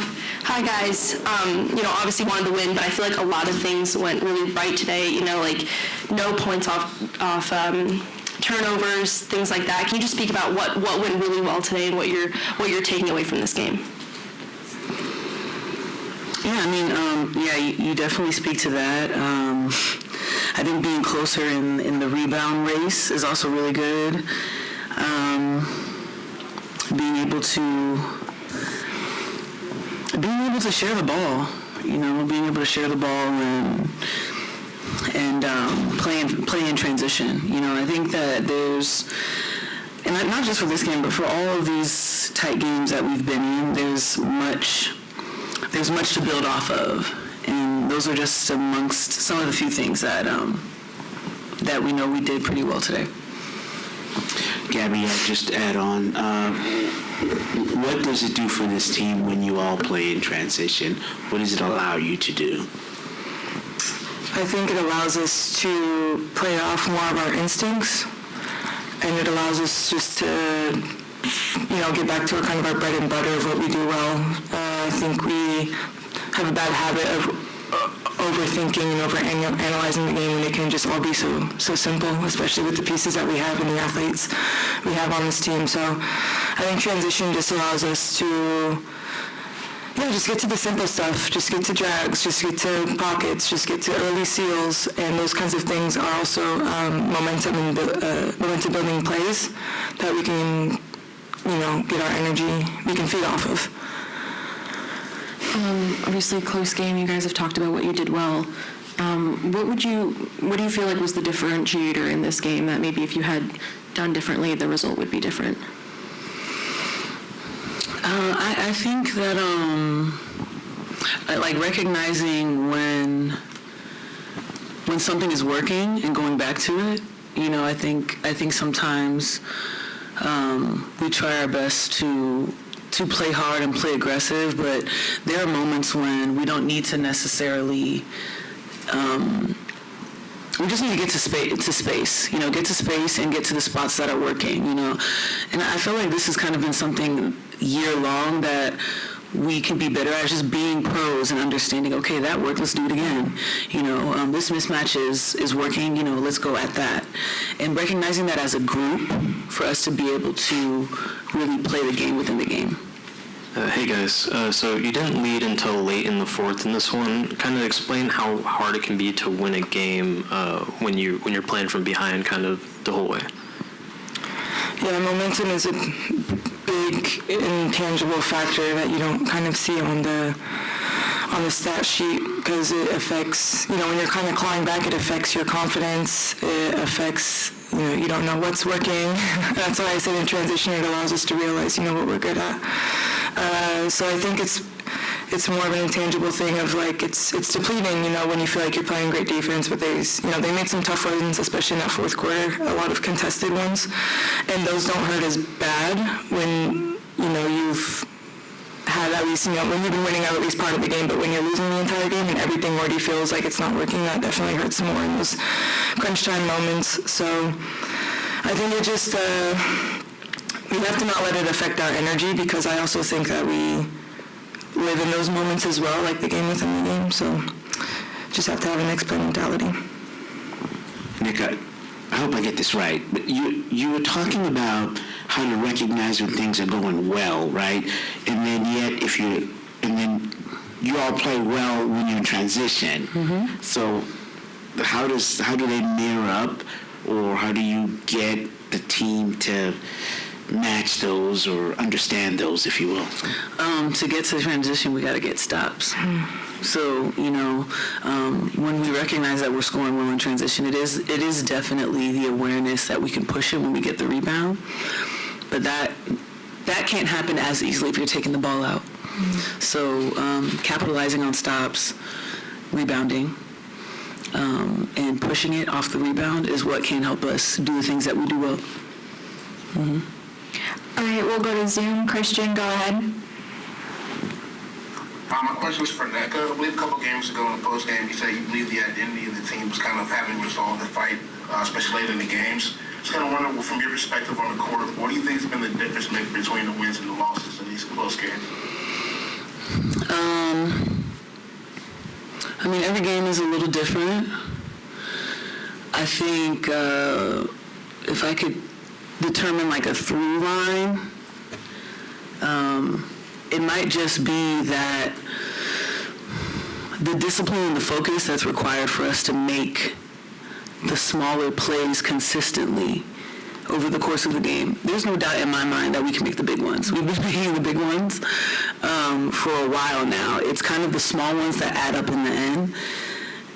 Hi guys. Obviously wanted to win, but I feel like a lot of things went really right today. Like no points off turnovers, things like that. Can you just speak about what went really well today and what you're taking away from this game? Yeah, you definitely speak to that. I think being closer in the rebound race is also really good. Being able to share the ball, being able to share the ball and play in transition. I think that there's, and not just for this game, but for all of these tight games that we've been in, there's much to build off of, and those are just amongst some of the few things that we know we did pretty well today. Gabby, I'd just add on, what does it do for this team when you all play in transition? What does it allow you to do? I think it allows us to play off more of our instincts, and it allows us just to, get back to our bread and butter of what we do well. I think we have a bad habit of overthinking and overanalyzing the game when it can just all be so simple, especially with the pieces that we have and the athletes we have on this team. So I think transition just allows us to just get to the simple stuff, just get to drags, just get to pockets, just get to early seals, and those kinds of things are also momentum building plays that we can get our energy, we can feed off of. Obviously, close game. You guys have talked about what you did well. What do you feel like was the differentiator in this game that maybe if you had done differently, the result would be different? I think that recognizing when something is working and going back to it. I think sometimes we try our best to play hard and play aggressive, but there are moments when we don't need to necessarily. We just need to get to space. Get to space and get to the spots that are working. And I feel like this has kind of been something year long that we can be better at, just being pros and understanding. Okay, that worked. Let's do it again. This mismatch is working. Let's go at that, and recognizing that as a group for us to be able to really play the game within the game. Hey guys, so you didn't lead until late in the fourth in this one. Kind of explain how hard it can be to win a game when you're playing from behind kind of the whole way. Yeah, momentum is a big intangible factor that you don't kind of see on the stat sheet, because it affects, when you're kind of clawing back, it affects your confidence, it affects, you don't know what's working. That's why I said in transition it allows us to realize, what we're good at. So I think it's more of an intangible thing of it's depleting, when you feel like you're playing great defense, but they made some tough runs, especially in that fourth quarter, a lot of contested ones, and those don't hurt as bad when, you've had at least, when you've been winning at least part of the game, but when you're losing the entire game and everything already feels like it's not working, that definitely hurts more in those crunch time moments. So I think it just, we have to not let it affect our energy, because I also think that we live in those moments as well, like the game within the game. So just have to have an next play mentality. Nneka, I hope I get this right, but you were talking about how to recognize when things are going well, right? And then you all play well when you're in transition. Mm-hmm. So how do they mirror up, or how do you get the team to match those or understand those, if you will? To get to transition, we got to get stops. So, when we recognize that we're scoring well in transition, it is definitely the awareness that we can push it when we get the rebound. But that can't happen as easily if you're taking the ball out. So capitalizing on stops, rebounding, and pushing it off the rebound is what can help us do the things that we do well. Mm-hmm. All right, we'll go to Zoom. Christian, go ahead. My question is for Nneka. I believe a couple games ago in the postgame, you said you believe the identity of the team was kind of having resolved the fight, especially late in the games. Just kind of wondering, from your perspective on the court, what do you think has been the difference maybe between the wins and the losses in these close games? I mean, every game is a little different. I think if I could determine like a through line, it might just be that the discipline and the focus that's required for us to make the smaller plays consistently over the course of the game. There's no doubt in my mind that we can make the big ones. We've been making the big ones for a while now. It's kind of the small ones that add up in the end.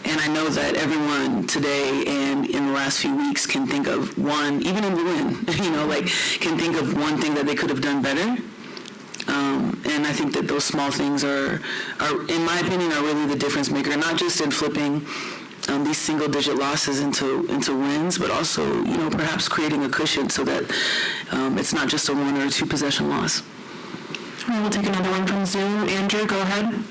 And I know that everyone today and in the last few weeks can think of one, even in the win, can think of one thing that they could have done better. And I think that those small things are, in my opinion, are really the difference maker, not just in flipping these single-digit losses into wins, but also, perhaps creating a cushion so that it's not just a 1 or 2 possession loss. All right, we'll take another one from Zoom. Andrew, go ahead.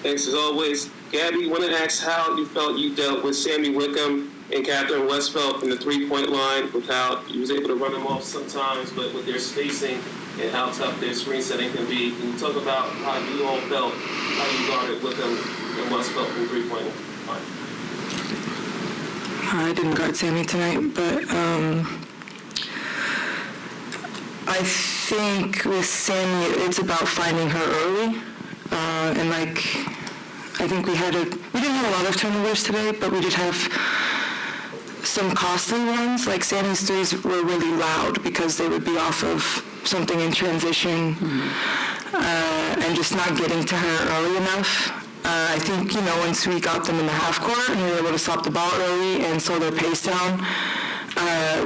Thanks as always. Gabby, want to ask how you felt you dealt with Sammy Wickham and Catherine Westphal from the three-point line with how you was able to run them off sometimes, but with their spacing and how tough their screen setting can be. Can you talk about how you all felt, how you guarded Wickham and Westphal from the three-point line? I didn't guard Sammy tonight, but I think with Sammy, it's about finding her early. And I think we didn't have a lot of turnovers today, but we did have some costly ones. Like Sammy's threes were really loud because they would be off of something in transition and just not getting to her early enough. I think, once we got them in the half court and we were able to stop the ball early and slow their pace down,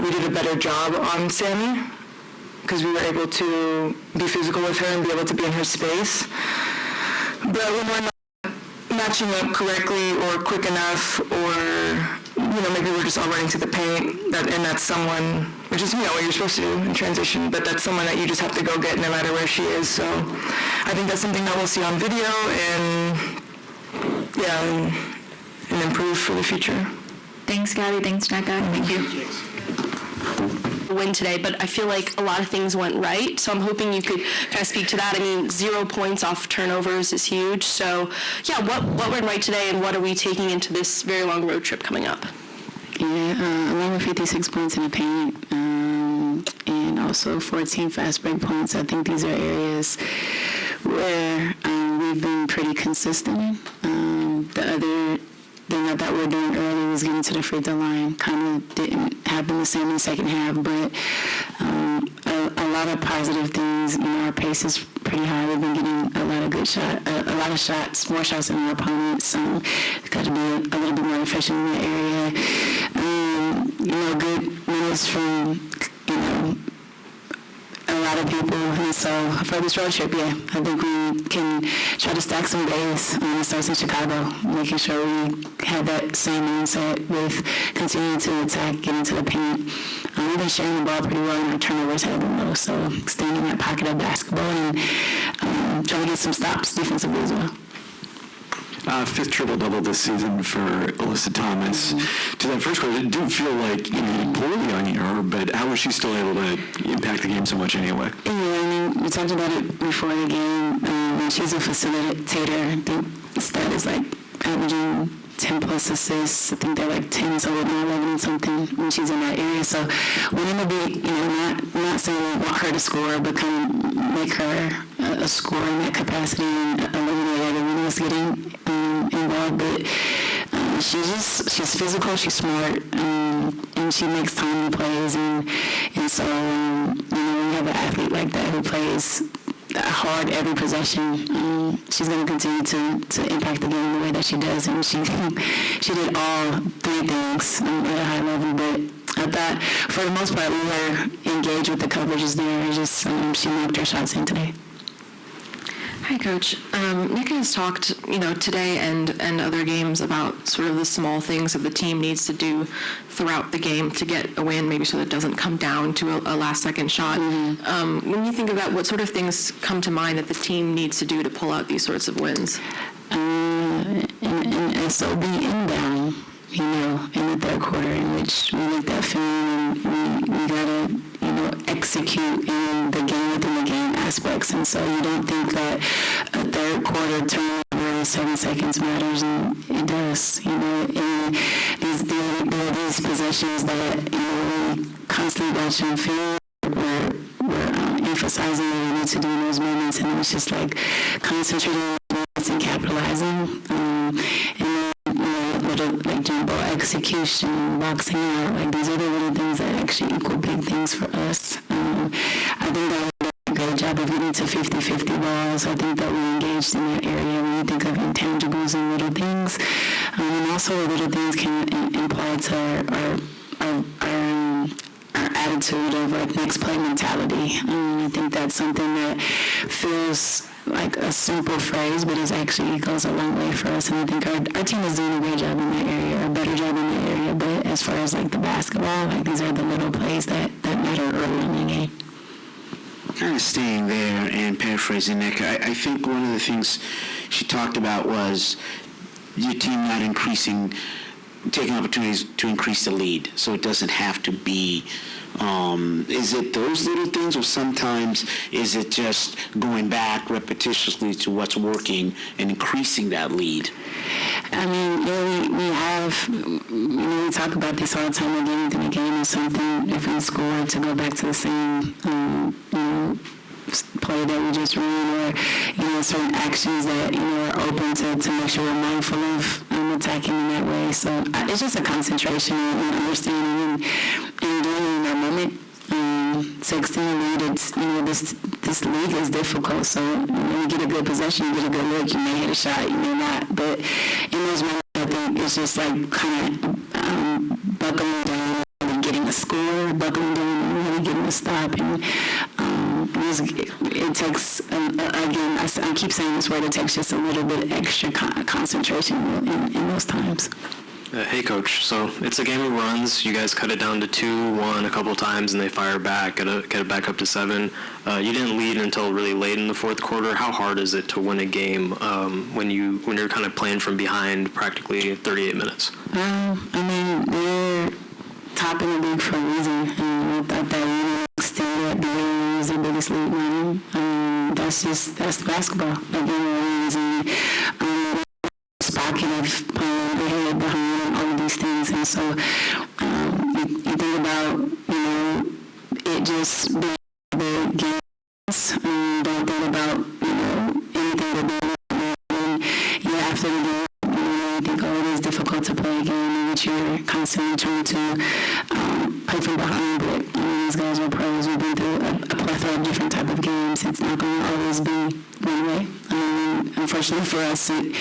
we did a better job on Sammy because we were able to be physical with her and be able to be in her space. But when we're not matching up correctly or quick enough, or maybe we're just all running to the paint, and that's someone, which is what you're supposed to do in transition, but that's someone that you just have to go get no matter where she is. So I think that's something that we'll see on video and improve for the future. Thanks, Gabby. Thanks, Nneka. Thank you. Win today, but I feel like a lot of things went right, so I'm hoping you could kind of speak to that. I mean, 0 points off turnovers is huge, so yeah, what went right today, and what are we taking into this very long road trip coming up? Yeah, along with 56 points in the paint, and also 14 fast break points. I think these are areas where we've been pretty consistent. The other thing I thought we were doing early was getting to the free throw line. Kind of didn't happen the same in the second half, but a lot of positive things. Our pace is pretty high. We've been getting a lot of good shots, more shots than our opponents. Got to be a little bit more efficient in that area. Good minutes from a lot of people, and so for this road trip, I think we can try to stack some days. It starts in Chicago, making sure we have that same mindset with continuing to attack, getting to the paint. We've been sharing the ball pretty well, and our turnovers have been low, so staying in that pocket of basketball and trying to get some stops defensively as well. 5th triple-double this season for Alyssa Thomas. To that first question, it didn't feel like you did poorly on her, but how was she still able to impact the game so much anyway? Yeah, we talked about it before the game. She's a facilitator. I think the stat is like averaging 10 plus assists. I think they're like 10, so we're 11 and something when she's in that area. So we need to be, not saying we want her to score, but kind of make her a scorer in that capacity and eliminate everyone else getting involved. But she's physical, she's smart, and she makes timely plays. And so, when you have an athlete like that who plays hard every possession, she's going to continue to impact the game the way that she does, and she did all 3 things at a high level. But I thought for the most part we were engaged with the coverages there. Just she knocked her shots in today. Hi, Coach. Nneka has talked, today and other games about sort of the small things that the team needs to do throughout the game to get a win, maybe so that it doesn't come down to a last-second shot. When you think of that, what sort of things come to mind that the team needs to do to pull out these sorts of wins? And so be inbound, in the third quarter, in which we looked at film and we got to, execute in the game within the game aspects. And so you don't think that a third quarter turnover in 7 seconds matters, and it does. And these possessions that we constantly watching film. We're emphasizing what we need to do in those moments, and it's just like concentrating on moments and capitalizing. And then, little like jump ball execution, boxing out, like these are the little things that actually equal big things for us. I think that we did a great job of getting to 50-50 balls. I think that we engaged in that area when you think of intangibles and little things. And also little things can imply to our attitude of like next play mentality. I think that's something that feels like a simple phrase, but it actually goes a long way for us. And I think our team is doing a great job in that area, or a better job in that area. But as far as like the basketball, like these are the little plays that matter early in the game. Kind of staying there and paraphrasing Nneka, I think one of the things she talked about was your team not taking opportunities to increase the lead, so it doesn't have to be, is it those little things, or sometimes is it just going back repetitiously to what's working and increasing that lead? I mean, we have, we talk about this all the time, again within a game or something, if we score, to go back to the same, play that we just ran, or certain actions that are open to make sure we're mindful of attacking in that way. So it's just a concentration and understanding and doing it in our moment. To extend the lead, it's this league is difficult. So when you get a good possession, you get a good look. You may hit a shot, you may not. But in those moments, I think it's just like kind of buckling down and getting a score, buckling down and really getting a stop. And it takes, again, I keep saying this word, it takes just a little bit extra concentration in those times. Hey, Coach. So it's a game of runs. You guys cut it down to 2-1 a couple times, and they fire back, get it back up to 7. You didn't lead until really late in the fourth quarter. How hard is it to win a game when you're kind of playing from behind practically 38 minutes? I mean, we're top in the league for a reason. I thought that we extended that being was the biggest league winning. That's basketball. Again, pocket of playing ahead, behind, and all of these things. And so you think about, it just being the games. Don't think about, anything that after the game, you think, it is difficult to play a game in which you're constantly trying to play from behind. But these guys are pros. We've been through a plethora of different type of games. It's not going to always be one way. Unfortunately for us, we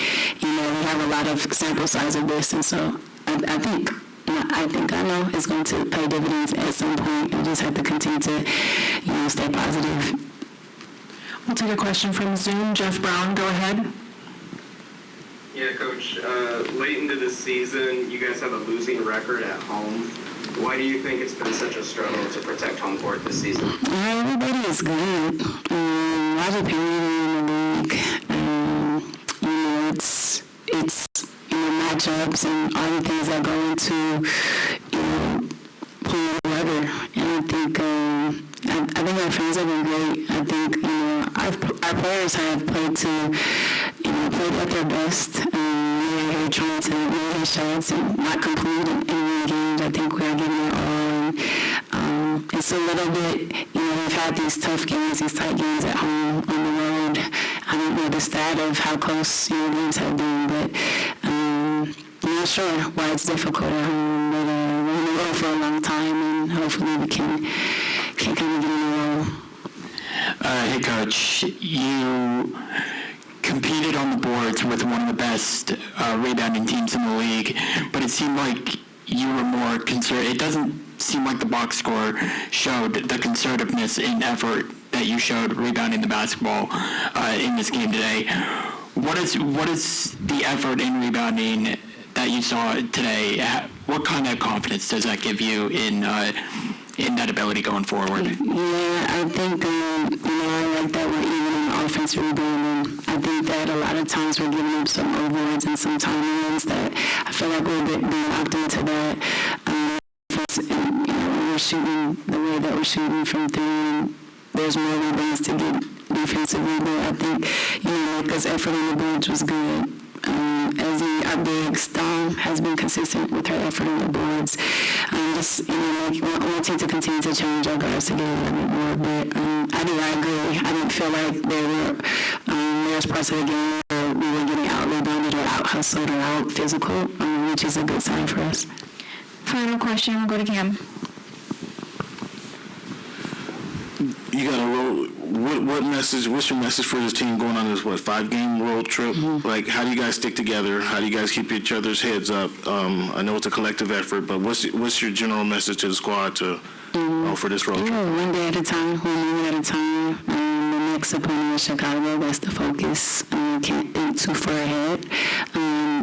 have a lot of sample size of this, and so I think I know it's going to pay dividends at some point. We just have to continue to, stay positive. We'll take a question from Zoom. Jeff Brown, go ahead. Yeah, Coach. Late into the season, you guys have a losing record at home. Why do you think it's been such a struggle to protect home court this season? Everybody is good. Roger Perry in the league. It's matchups and all the things that go into pulling the lever. And I think our fans have been great. I think our players have played at their best. They're trying to win shots and not complete in win games. I think we're giving it all. And it's a little bit, we've had these tough games, these tight games at home, on the road. I don't know the stat of how close games have been, but I'm not sure why it's difficult at home. But we're going to go for a long time, and hopefully we can kind of get in a row. Hey, Coach, you competed on the boards with one of the best rebounding teams in the league, but it seemed like you were more conservative. It doesn't seem like the box score showed the conservativeness in effort that you showed rebounding the basketball in this game today. What is the effort in rebounding that you saw today? What kind of confidence does that give you in that ability going forward? Yeah, I think I like that we're even in offensive rebounding. I think that a lot of times we're giving up some overboards and some timings that I feel like we're being locked into that. We're shooting the way that we're shooting from 3, and there's more rebounds to get defensively, but I think, Nneka's effort on the boards was good. As our big Storm has been consistent with her effort on the boards. I want team to continue to challenge our guards to get a little bit more, but I agree. I didn't feel like there's parts of the game where we were getting out-rebounded or out-hustled or out-physical, which is a good sign for us. Final question, we'll go to Cam. You got a road. What message? What's your message for this team going on this 5-game road trip? Like, how do you guys stick together? How do you guys keep each other's heads up? I know it's a collective effort, but what's your general message to the squad for this road trip? One day at a time, 1 minute at a time. The next opponent is Chicago. That's the focus. Can't think too far ahead.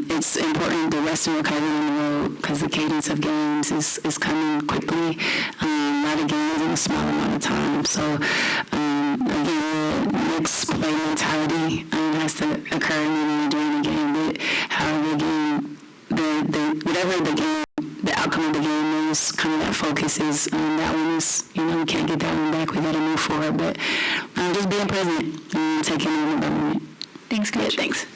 It's important to rest and recover on the road because the cadence of games is coming quickly. A lot of games in a small amount of time. So, again, the next play mentality has to occur during the game. But how the game, whatever the outcome of the game is, kind of that focus is. That one is, we can't get that one back. We got to move forward. But just being present and taking on the moment. Thanks, Coach. Yeah, thanks.